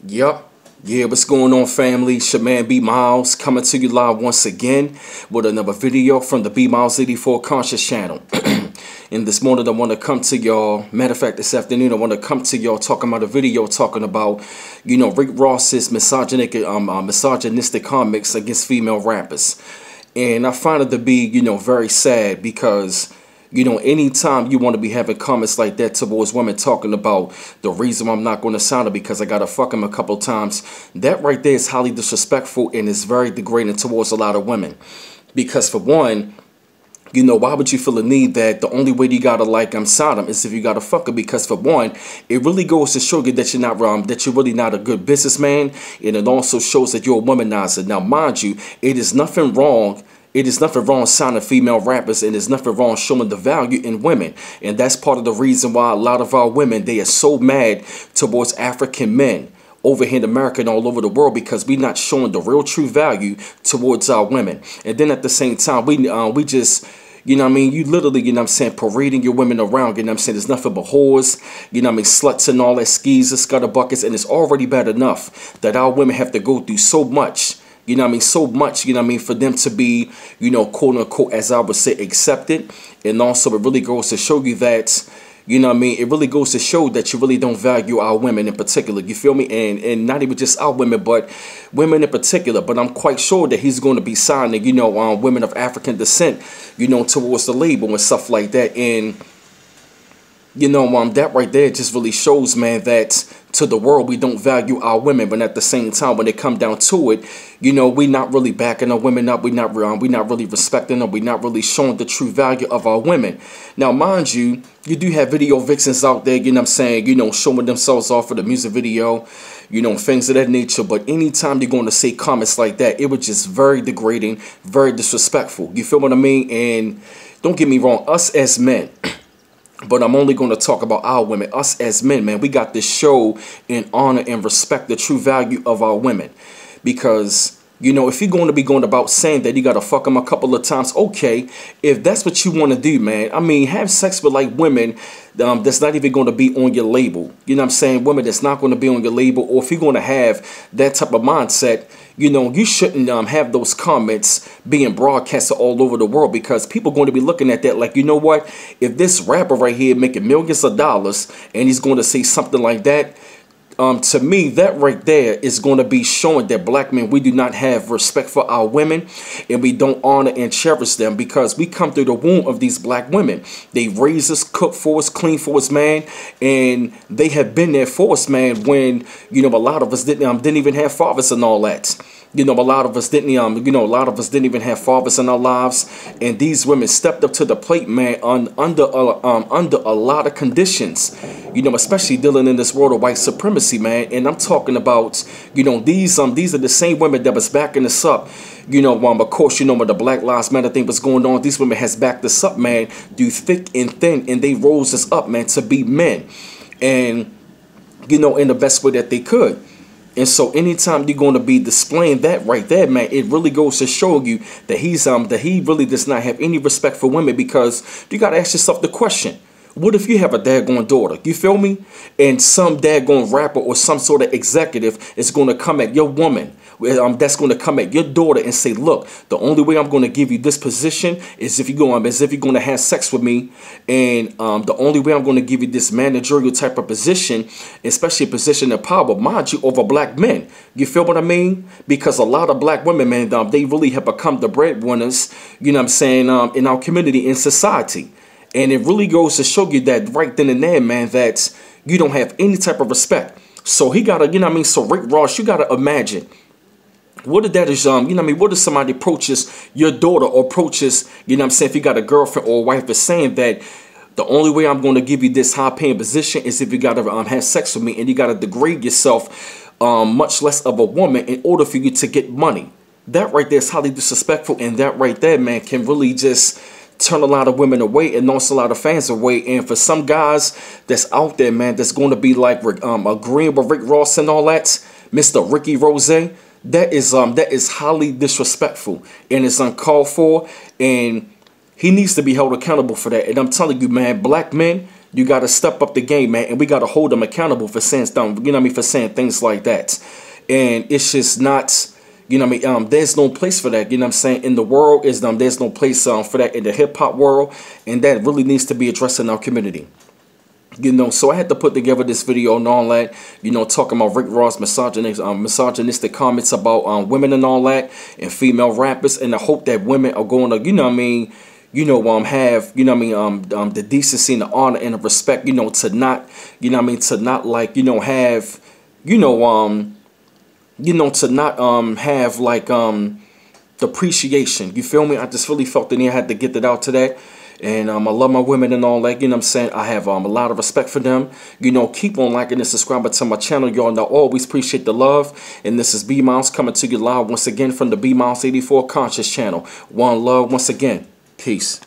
Yup. Yeah, what's going on, family? It's your man B Miles coming to you live once again with another video from the B Miles 84 Conscious channel. And this morning I want to come to y'all. Matter of fact, this afternoon I want to come to y'all talking about a video talking about, Rick Ross's misogynistic comments against female rappers. And I find it to be, very sad because anytime you want to be having comments like that towards women talking about the reason why I'm not going to sign her because I got to fuck him a couple times, that right there is highly disrespectful and is very degrading towards a lot of women. Because for one, why would you feel the need that the only way you gotta sign him is if you gotta fuck her? Because for one, it really goes to show you that you're not that you're really not a good businessman, and it also shows that you're a womanizer. Now, mind you, it is nothing wrong. It is nothing wrong signing female rappers, and there's nothing wrong showing the value in women. And that's part of the reason why a lot of our women, they are so mad towards African men over here in America and all over the world, because we're not showing the real true value towards our women. And then at the same time, we just, you literally, parading your women around, there's nothing but whores, sluts and all that, skis and scutter buckets, and it's already bad enough that our women have to go through so much, so much, for them to be, quote unquote, as I would say, accepted. And also it really goes to show you that, it really goes to show that you really don't value our women in particular. You feel me? And not even just our women, but women in particular. But I'm quite sure that he's going to be signing, women of African descent, towards the label and stuff like that. And, that right there just really shows, man, that to the world we don't value our women. But at the same time, when it come down to it, we not really backing our women up. We not really respecting them. We not really showing the true value of our women. Now, mind you, you do have video vixens out there, showing themselves off for the music video, things of that nature. But anytime you're going to say comments like that, it was just very degrading, very disrespectful. You feel what I mean? And don't get me wrong, us as men, but I'm only going to talk about our women. Us as men, man, we got to show and honor and respect the true value of our women. Because, if you're going to be going about saying that you got to fuck them a couple of times, okay, if that's what you want to do, man, have sex with women that's not even going to be on your label. Women that's not going to be on your label. Or if you're going to have that type of mindset, you shouldn't have those comments being broadcasted all over the world, because people are going to be looking at that like, what? If this rapper right here making millions of dollars and he's going to say something like that, to me, that right there is going to be showing that black men, we do not have respect for our women, and we don't honor and cherish them, because we come through the womb of these black women. They raise us, cook for us, clean for us, man, and they have been there for us, man, when, a lot of us didn't even have fathers and all that. A lot of us didn't, even have fathers in our lives, and these women stepped up to the plate, man, under a lot of conditions, especially dealing in this world of white supremacy, man. And I'm talking about, these are the same women that was backing us up, of course, when the Black Lives Matter thing was going on, these women has backed us up, man, through thick and thin, and they rose us up, man, to be men, and, in the best way that they could. And so anytime you're going to be displaying that right there, man, it really goes to show you that he really does not have any respect for women, because you got to ask yourself the question: what if you have a daggone daughter, you feel me, and some daggone rapper or some sort of executive is going to come at your woman, that's going to come at your daughter and say, look, the only way I'm going to give you this position is if you're going to have sex with me, and the only way I'm going to give you this managerial type of position, especially a position of power, mind you, over black men. You feel what I mean? Because a lot of black women, man, they really have become the breadwinners, in our community, in society. And it really goes to show you that right then and there, man, that you don't have any type of respect. So he got to, so Rick Ross, you got to imagine, what if that is, what if somebody approaches your daughter, or approaches, if you got a girlfriend or a wife, is saying that the only way I'm going to give you this high paying position is if you got to have sex with me, and you got to degrade yourself, much less of a woman, in order for you to get money. That right there is highly disrespectful, and that right there, man, can really just turn a lot of women away and also a lot of fans away. And for some guys that's out there, man, that's going to be agreeing with Rick Ross and all that, Mr. Ricky Rose, that is highly disrespectful, and it's uncalled for, and he needs to be held accountable for that. And I'm telling you, man, black men, You got to step up the game, man, and we got to hold them accountable for saying stuff, you know what I mean, for saying things like that. And it's just not, you know what I mean, there's no place for that, you know what I'm saying, in the world. There's no place for that in the hip-hop world, and that really needs to be addressed in our community. You know, so I had to put together this video and all that, you know, talking about Rick Ross' misogynistic comments about women and all that, and female rappers, and I hope that women are going to, you know what I mean, have, you know what I mean, the decency and the honor and the respect, you know, to not, you know what I mean, to not, like, you know, have, to not have, like, the appreciation, you feel me? I just really felt the need I had to get that out today. And I love my women and all that, you know what I'm saying? I have a lot of respect for them. You know, keep on liking and subscribing to my channel. Y'all know, always appreciate the love. And this is B Miles coming to you live once again from the B Miles 84 Conscious channel. One love once again. Peace.